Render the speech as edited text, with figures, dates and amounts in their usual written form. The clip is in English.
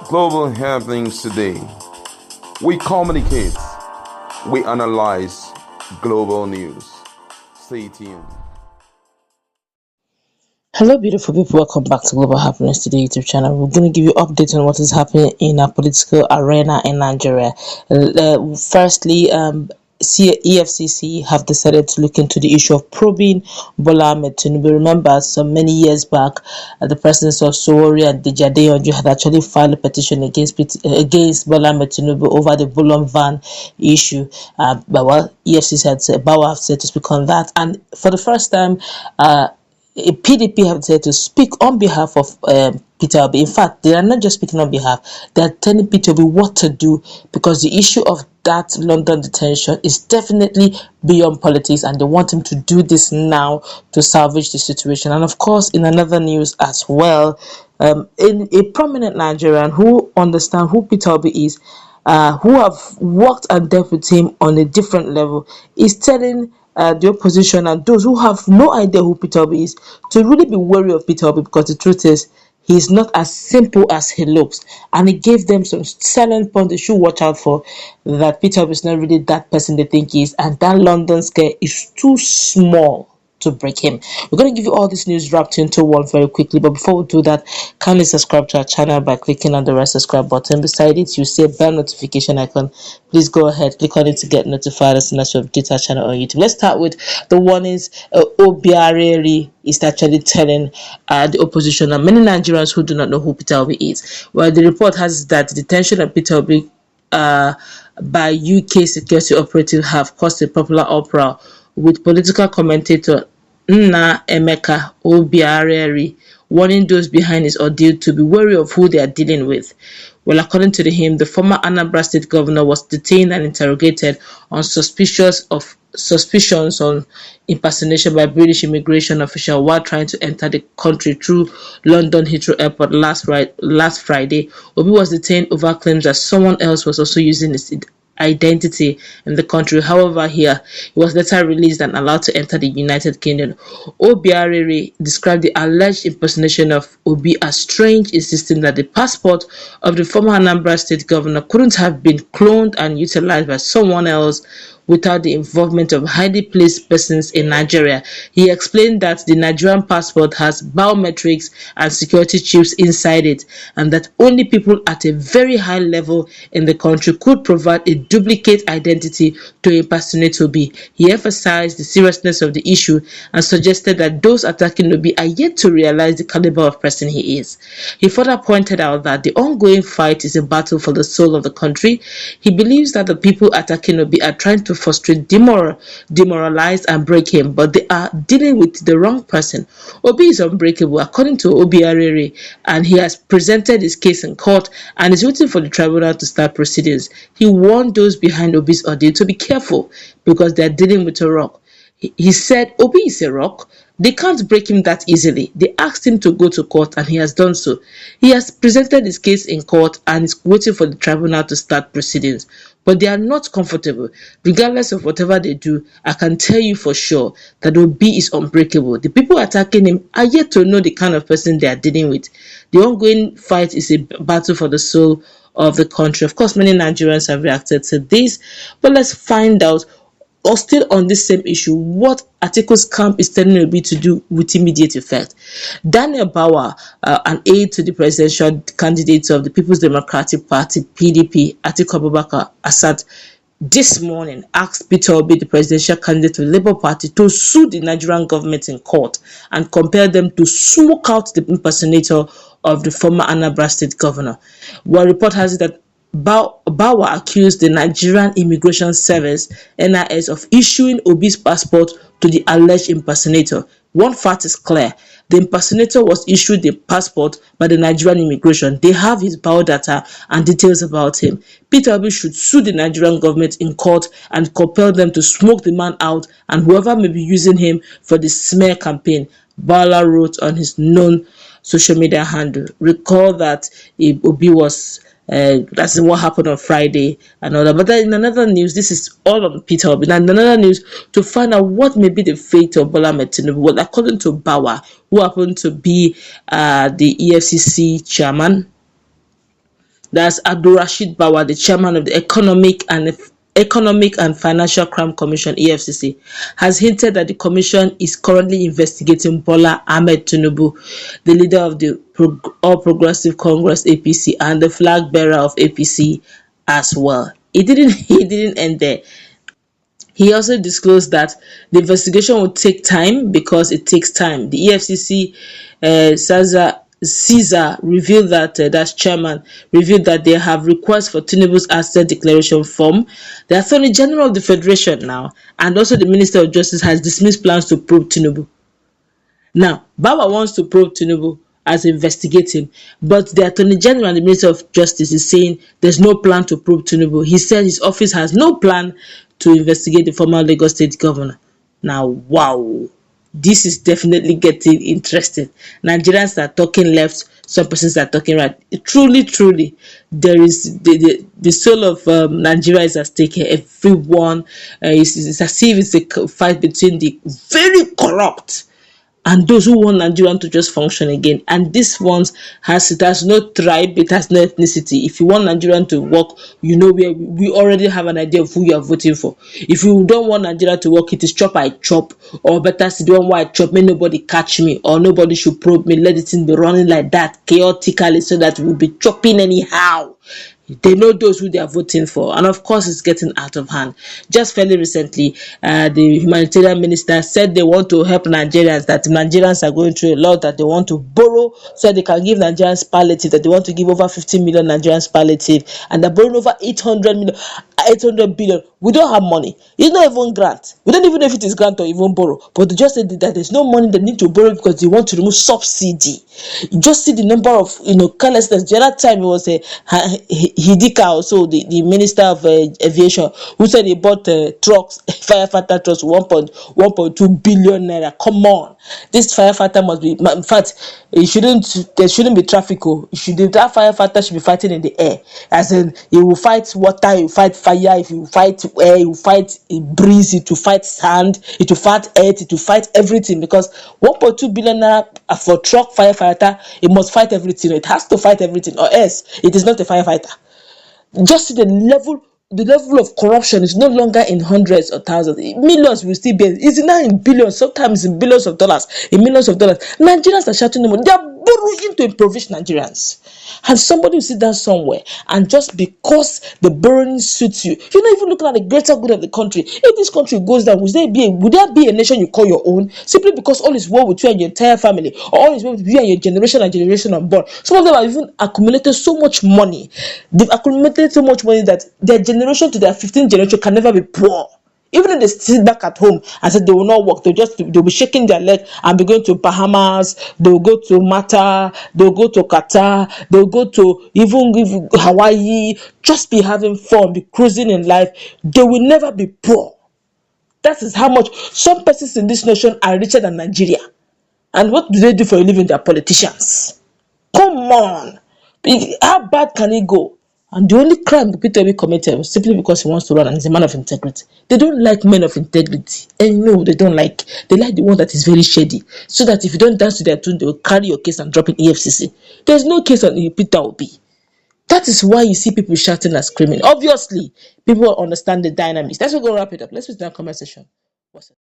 Global happenings today. We communicate, we analyze global news. Stay tuned. Hello, beautiful people. Welcome back to Global Happiness Today YouTube channel. We're going to give you updates on what is happening in our political arena in Nigeria. Firstly, EFCC have decided to look into the issue of probing Bola Tinubu. Remember, some many years back, the presidents of Sowore and Dejadeonju had actually filed a petition against Bola Tinubu over the Bolon van issue. But EFCC had said, Bawa have said to speak on that, and for the first time, PDP have decided to speak on behalf of Peter Obi. In fact, they are not just speaking on behalf, they are telling Peter Obi what to do, because the issue of that London detention is definitely beyond politics, and they want him to do this now to salvage the situation. And of course, in another news as well, in a prominent Nigerian who understands who Peter Obi is, who have worked and dealt with him on a different level, is telling the opposition and those who have no idea who Peter Obi is to really be wary of Peter Obi, because the truth is he's not as simple as he looks, and he gave them some silent points they should watch out for, that Peter Obi is not really that person they think he is, and that London scare is too small to break him. We're going to give you all this news wrapped into one very quickly, but before we do that, kindly subscribe to our channel by clicking on the red subscribe button. Beside it, you see a bell notification icon. Please go ahead, click on it to get notified as soon as we update our channel on YouTube. Let's start with the warnings Obiareri is actually telling the opposition and many Nigerians who do not know who Peter Obi is. Well, the report has that the detention of Peter Obi by UK security operatives have caused a popular uproar, with political commentator Nna Emeka Obiareri warning those behind his ordeal to be wary of who they are dealing with. Well, according to him, the former Anambra State governor was detained and interrogated on suspicions on impersonation by British immigration officials while trying to enter the country through London Heathrow Airport last Friday. Obi was detained over claims that someone else was also using his identity in the country. However, he was later released and allowed to enter the United Kingdom. Obiareri described the alleged impersonation of Obi as strange, insisting that the passport of the former Anambra State governor couldn't have been cloned and utilized by someone else without the involvement of highly placed persons in Nigeria. He explained that the Nigerian passport has biometrics and security chips inside it, and that only people at a very high level in the country could provide a duplicate identity to impersonate Obi. He emphasized the seriousness of the issue and suggested that those attacking Obi are yet to realize the caliber of person he is. He further pointed out that the ongoing fight is a battle for the soul of the country. He believes that the people attacking Obi are trying to frustrate, demoralize, and break him, but they are dealing with the wrong person. Obi is unbreakable, according to Obiareri, and he has presented his case in court and is waiting for the tribunal to start proceedings. He warned those behind Obi's ordeal to be careful because they are dealing with a rock. He said Obi is a rock. They can't break him that easily. They asked him to go to court and he has done so. He has presented his case in court and is waiting for the tribunal to start proceedings. But they are not comfortable. Regardless of whatever they do, I can tell you for sure that Obi is unbreakable. The people attacking him are yet to know the kind of person they are dealing with. The ongoing fight is a battle for the soul of the country. Of course, many Nigerians have reacted to this, but let's find out, or still on this same issue, what Atiku's camp is telling Obi to do with immediate effect. Daniel Bawa, an aide to the presidential candidate of the People's Democratic Party, PDP, Atiku Abubakar, Assad, this morning asked Peter Obi, the presidential candidate of the Labour Party, to sue the Nigerian government in court and compel them to smoke out the impersonator of the former Anambra State governor. One report has it that Bawa accused the Nigerian Immigration Service (NIS) of issuing Obi's passport to the alleged impersonator. One fact is clear: the impersonator was issued the passport by the Nigerian immigration. They have his biodata and details about him. Peter Obi should sue the Nigerian government in court and compel them to smoke the man out and whoever may be using him for the smear campaign, Bola wrote on his known social media handle. Recall that Obi was that's what happened on Friday and all that. But then in another news, this is all on Peter Obi. And in another news, to find out what may be the fate of Bola Tinubu, well, according to Bawa, who happened to be the EFCC chairman, That's Abdul Rashid Bawa, the chairman of the Economic and Financial Crime Commission (EFCC), has hinted that the commission is currently investigating Bola Ahmed Tinubu, the leader of the All Progressive Congress (APC) and the flag bearer of APC as well. It didn't end there. He also disclosed that the investigation will take time because it takes time. The EFCC Caesar revealed that that's chairman revealed that they have requests for Tinubu's asset declaration form. The Attorney General of the Federation now and also the Minister of Justice has dismissed plans to probe Tinubu. Now, Baba wants to probe Tinubu as investigating, but the Attorney General and the Minister of Justice is saying there's no plan to probe Tinubu. He said his office has no plan to investigate the former Lagos State governor. Now, wow, this is definitely getting interesting. Nigerians are talking left, some persons are talking right. Truly, there is the soul of Nigeria is at stake here. Everyone, it's as if it's a fight between the very corrupt and those who want Nigeria to just function again. And this one it has no tribe, it has no ethnicity. If you want Nigeria to work, you know we already have an idea of who you are voting for. If you don't want Nigeria to work, it is chop I chop, or better still, don't want I chop, may nobody catch me, or nobody should probe me, let it be running like that chaotically so that we'll be chopping anyhow. They know those who they are voting for, and of course it's getting out of hand. Just fairly recently, the humanitarian minister said they want to help Nigerians, that Nigerians are going through a lot, that they want to borrow so they can give Nigerians palliative, that they want to give over 50 million Nigerians palliative, and they're borrowing over 800 billion. We don't have money. It's not even grant. We don't even know if it is grant or even borrow, but they just said that there's no money, they need to borrow because they want to remove subsidy. You just see the number of carelessness. The other time it was Hidika, also the minister of aviation, who said he bought trucks, firefighter trucks, 1.2 billion naira. Come on, this firefighter must be. In fact, there shouldn't be traffic. That firefighter should be fighting in the air, as in he will fight water, he will fight fire, if you fight air, he will fight breeze, it will fight sand, it will fight earth, it will fight everything, because 1.2 billion naira for truck firefighter, it must fight everything. It has to fight everything, or else it is not a firefighter. Just see the level of corruption is no longer in hundreds or thousands. Millions will still be. It's now in billions, sometimes in billions of dollars, in millions of dollars. Nigerians are shouting them. They are borrowing to impoverish Nigerians. And somebody will sit down somewhere, and just because the borrowing suits you, you're not even looking at the greater good of the country. If this country goes down, would there be a nation you call your own, simply because all is well with you and your entire family, or all is well with you and your generation and generation on board? Some of them have even accumulated so much money. They've accumulated so much money that their generation to their 15th generation can never be poor. Even if they sit back at home and say they will not work, they'll be shaking their leg and be going to Bahamas, they'll go to Malta, they'll go to Qatar, they'll go to even Hawaii, just be having fun, be cruising in life. They will never be poor. That is how much some persons in this nation are richer than Nigeria. And what do they do for a living? They are politicians. Come on. How bad can it go? And the only crime the Peter will committed was simply because he wants to run and he's a man of integrity. They don't like men of integrity. And no, they don't like. They like the one that is very shady. So that if you don't dance to their tune, they will carry your case and drop in EFCC. There's no case on Peter Obi. That is why you see people shouting and screaming. Obviously, people understand the dynamics. Let's go wrap it up. Let's put it in the comment section.